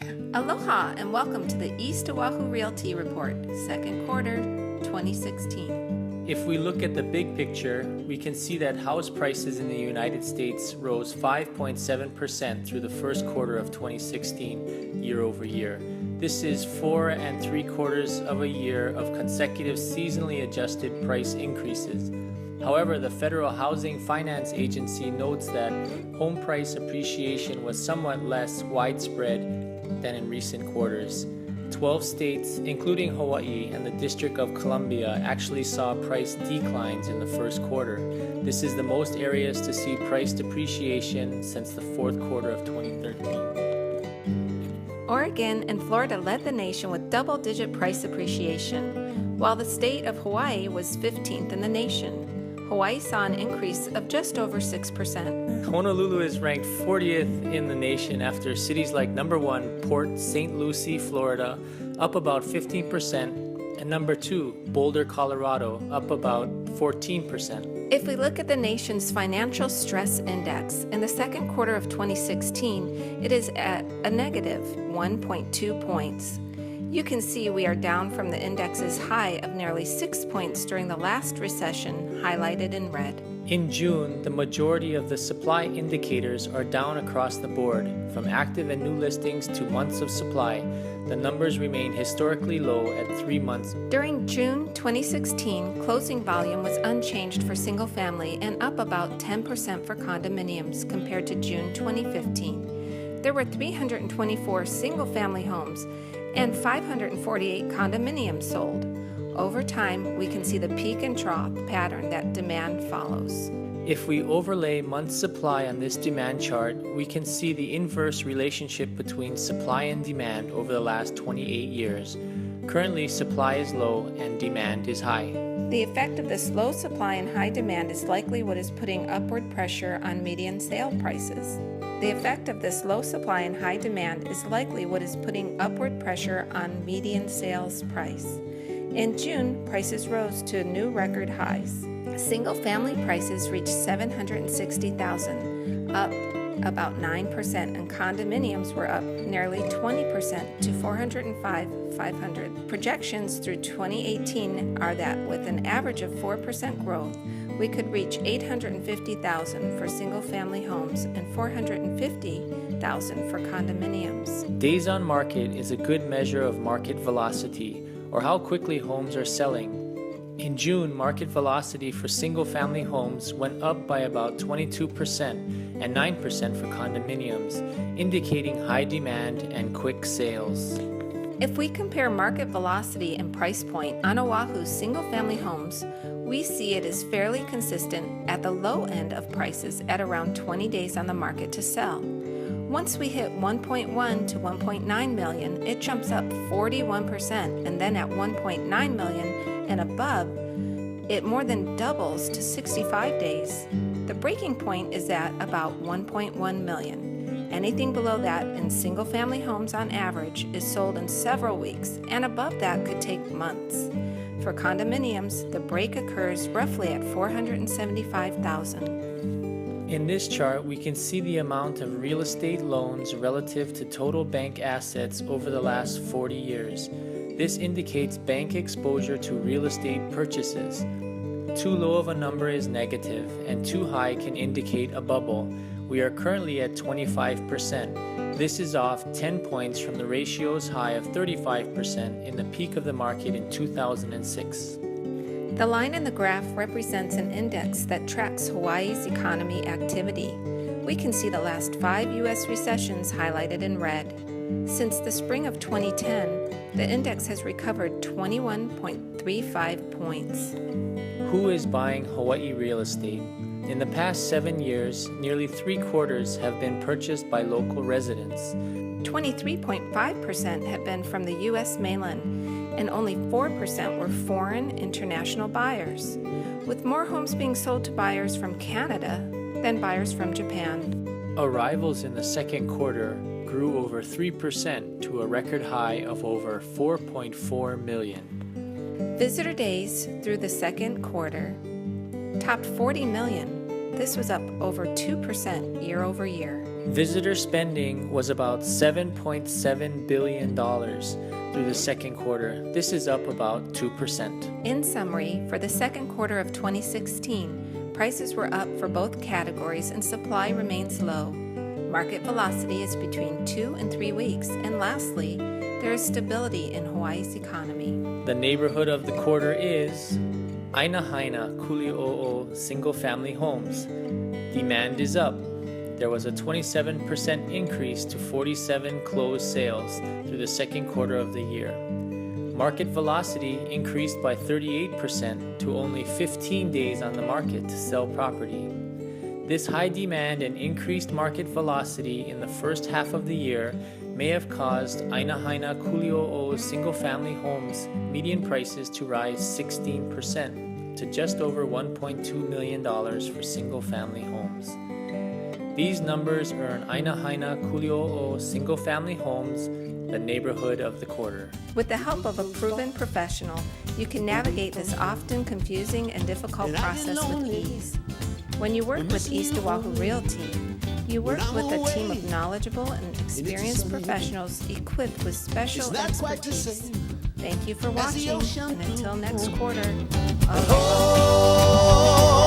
Aloha and welcome to the East Oahu Realty Report, second quarter 2016. If we look at the big picture, we can see that house prices in the United States rose 5.7% through the first quarter of 2016 year over year. This is 4 3/4 of a year of consecutive seasonally adjusted price increases. However, the Federal Housing Finance Agency notes that home price appreciation was somewhat less widespread than in recent quarters. 12 states, including Hawaii and the District of Columbia, actually saw price declines in the first quarter. This is the most areas to see price depreciation since the fourth quarter of 2013. Oregon and Florida led the nation with double-digit price appreciation, while the state of Hawaii was 15th in the nation. Hawaii saw an increase of just over 6%. Honolulu is ranked 40th in the nation after cities like number 1, Port St. Lucie, Florida, up about 15%, and number 2, Boulder, Colorado, up about 14%. If we look at the nation's financial stress index, in the second quarter of 2016, it is at a negative 1.2 points. You can see we are down from the index's high of nearly 6 points during the last recession, highlighted in red. In June, the majority of the supply indicators are down across the board, from active and new listings to months of supply. The numbers remain historically low at 3 months. During June 2016, closing volume was unchanged for single-family and up about 10% for condominiums compared to June 2015. There were 324 single-family homes and 548 condominiums sold. Over time, we can see the peak and trough pattern that demand follows. If we overlay months supply on this demand chart, we can see the inverse relationship between supply and demand over the last 28 years. Currently, supply is low and demand is high. The effect of this low supply and high demand is likely what is putting upward pressure on median sale prices. The effect of this low supply and high demand is likely what is putting upward pressure on median sales price. In June, prices rose to new record highs. Single-family prices reached $760,000, up about 9%, and condominiums were up nearly 20% to $405,500. Projections through 2018 are that with an average of 4% growth, we could reach $850,000 for single-family homes and $450,000 for condominiums. Days on market is a good measure of market velocity, or how quickly homes are selling. In June, market velocity for single-family homes went up by about 22% and 9% for condominiums, indicating high demand and quick sales. If we compare market velocity and price point on Oahu's single-family homes, we see it is fairly consistent at the low end of prices at around 20 days on the market to sell. Once we hit 1.1 to 1.9 million, it jumps up 41%, and then at 1.9 million and above, it more than doubles to 65 days. The breaking point is at about 1.1 million. Anything below that in single-family homes on average is sold in several weeks, and above that could take months. For condominiums, the break occurs roughly at $475,000. In this chart, we can see the amount of real estate loans relative to total bank assets over the last 40 years. This indicates bank exposure to real estate purchases. Too low of a number is negative, and too high can indicate a bubble. We are currently at 25%. This is off 10 points from the ratio's high of 35% in the peak of the market in 2006. The line in the graph represents an index that tracks Hawaii's economy activity. We can see the last 5 U.S. recessions highlighted in red. Since the spring of 2010, the index has recovered 21.35 points. Who is buying Hawaii real estate? In the past 7 years, nearly 3/4 have been purchased by local residents. 23.5% have been from the U.S. mainland, and only 4% were foreign international buyers, with more homes being sold to buyers from Canada than buyers from Japan. Arrivals in the second quarter grew over 3% to a record high of over 4.4 million. Visitor days through the second quarter topped 40 million. This was up over 2% year over year. Visitor spending was about $7.7 billion through the second quarter. This is up about 2%. In summary, for the second quarter of 2016, prices were up for both categories and supply remains low. Market velocity is between 2 and 3 weeks. And lastly, there is stability in Hawaii's economy. The neighborhood of the quarter is Ainahaina Kuli'o'o single-family homes. Demand is up. There was a 27% increase to 47 closed sales through the second quarter of the year. Market velocity increased by 38% to only 15 days on the market to sell property. This high demand and increased market velocity in the first half of the year may have caused Ainahaina Kuli'o'o single-family homes median prices to rise 16% to just over $1.2 million for single-family homes. These numbers earn Ainahaina Kuli'o'o single-family homes the neighborhood of the quarter. With the help of a proven professional, you can navigate this often confusing and difficult process with ease. When you work with East Oahu Realty, you work with a team of knowledgeable and experienced professionals equipped with special expertise. Thank you for watching, and until next quarter, aloha.